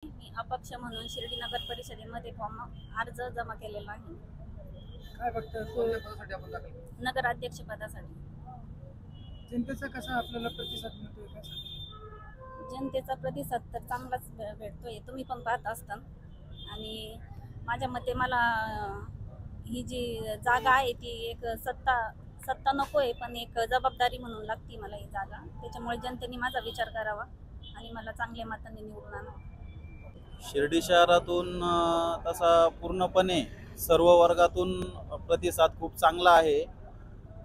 मी अपक्ष म्हणून शिर्डी नगर परिषदेमध्ये फॉर्म अर्ज जमा केलेला आहे काय बघता कोणत्या पदासाठी आपण दाखल केलं? नगराध्यक्ष पदासाठी। जनतेचा कसा आपल्याला प्रतिसाद मिळतोय काय सांगता? जनतेचा प्रतिसाद तर चांगलाच भेटतोय, तुम्ही पण पाहत असता। आणि माझ्या मते मला ही जी जागा आहे ती एक सत्ता नको आहे, पण एक जबाबदारी म्हणून लागती मला ही जागा। त्याच्यामुळे जनतेने माझा विचार करावा आणि मला चांगल्या मताने निवडून आणावं। शिर्डी शहरातून तसा पूर्णपणे सर्व वर्गातून प्रतिसाद खूप चांगला आहे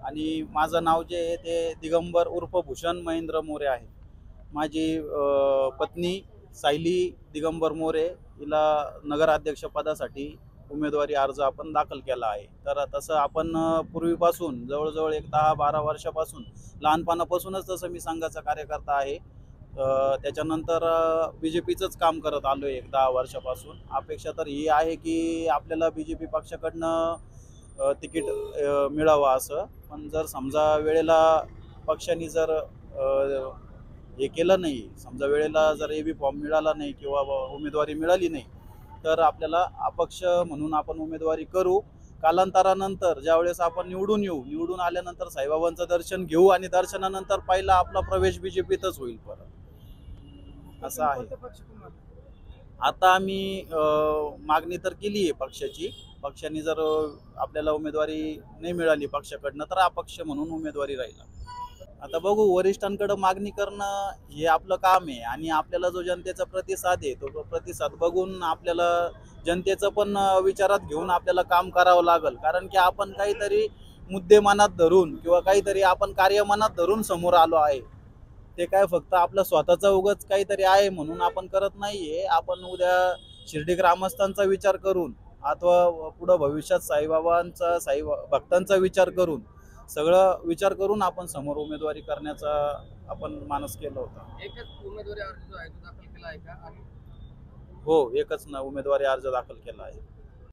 आणि माझं नाव जे आहे ते दिगंबर उर्फ भूषण महेंद्र मोरे आहे। माझी पत्नी सायली दिगंबर मोरे हिला नगराध्यक्षपदासाठी उमेदवारी अर्ज आपण दाखल केला आहे। तर तसं आपण पूर्वीपासून जवळजवळ एक 10-12 वर्षापासून लहानपणापासूनच तसं मी संघाचा कार्यकर्ता आहे। त्याच्यानंतर BJPचंच काम करत आलो आहे 10 वर्षापासून। अपेक्षा तर ही आहे की आपल्याला BJP पक्षाकडनं तिकीट मिळावं असं, पण जर समजा वेळेला पक्षाने जर हे केलं नाही, समजा वेळेला जर AB फॉर्म मिळाला नाही किंवा उमेदवारी मिळाली नाही तर आपल्याला अपक्ष म्हणून आपण उमेदवारी करू। कालांतरानंतर ज्यावेळेस आपण निवडून येऊ, निवडून आल्यानंतर साईबाबांचं दर्शन घेऊ आणि दर्शनानंतर पहिला आपला प्रवेश BJPतच होईल परत, असं आहे। कोणत्या पक्षातून आला? आता आम्ही मागणी तर केली आहे पक्षाची, पक्षाने जर आपल्याला उमेदवारी नाही मिळाली पक्षाकडनं तर अपक्ष म्हणून उमेदवारी राहील। आता बघू, वरिष्ठांकडे मागणी करणं हे आपलं काम आहे आणि आपल्याला जो जनतेचा प्रतिसाद आहे तो प्रतिसाद बघून आपल्याला जनतेचं पण विचारात घेऊन आपल्याला काम करावं लागेल। कारण की आपण काहीतरी मुद्दे मनात धरून किंवा काहीतरी आपण कार्य मनात धरून समोर आलो आहे। ते काय फक्त आपलं स्वतःचा उगाच काहीतरी आहे म्हणून आपण करत नाहीये। आपण उद्या शिर्डी ग्रामस्थांचा विचार करून अथवा पुढे भविष्यात साईबाबांचा भक्तांचा विचार करून सगळं विचार करून आपण समोर उमेदवारी करण्याचा आपण मानस केलं होतं। एकच उमेदवारी अर्ज जो आहे तो दाखल केला आहे का? आणि हो, एकच उमेदवारी अर्ज दाखल केला आहे।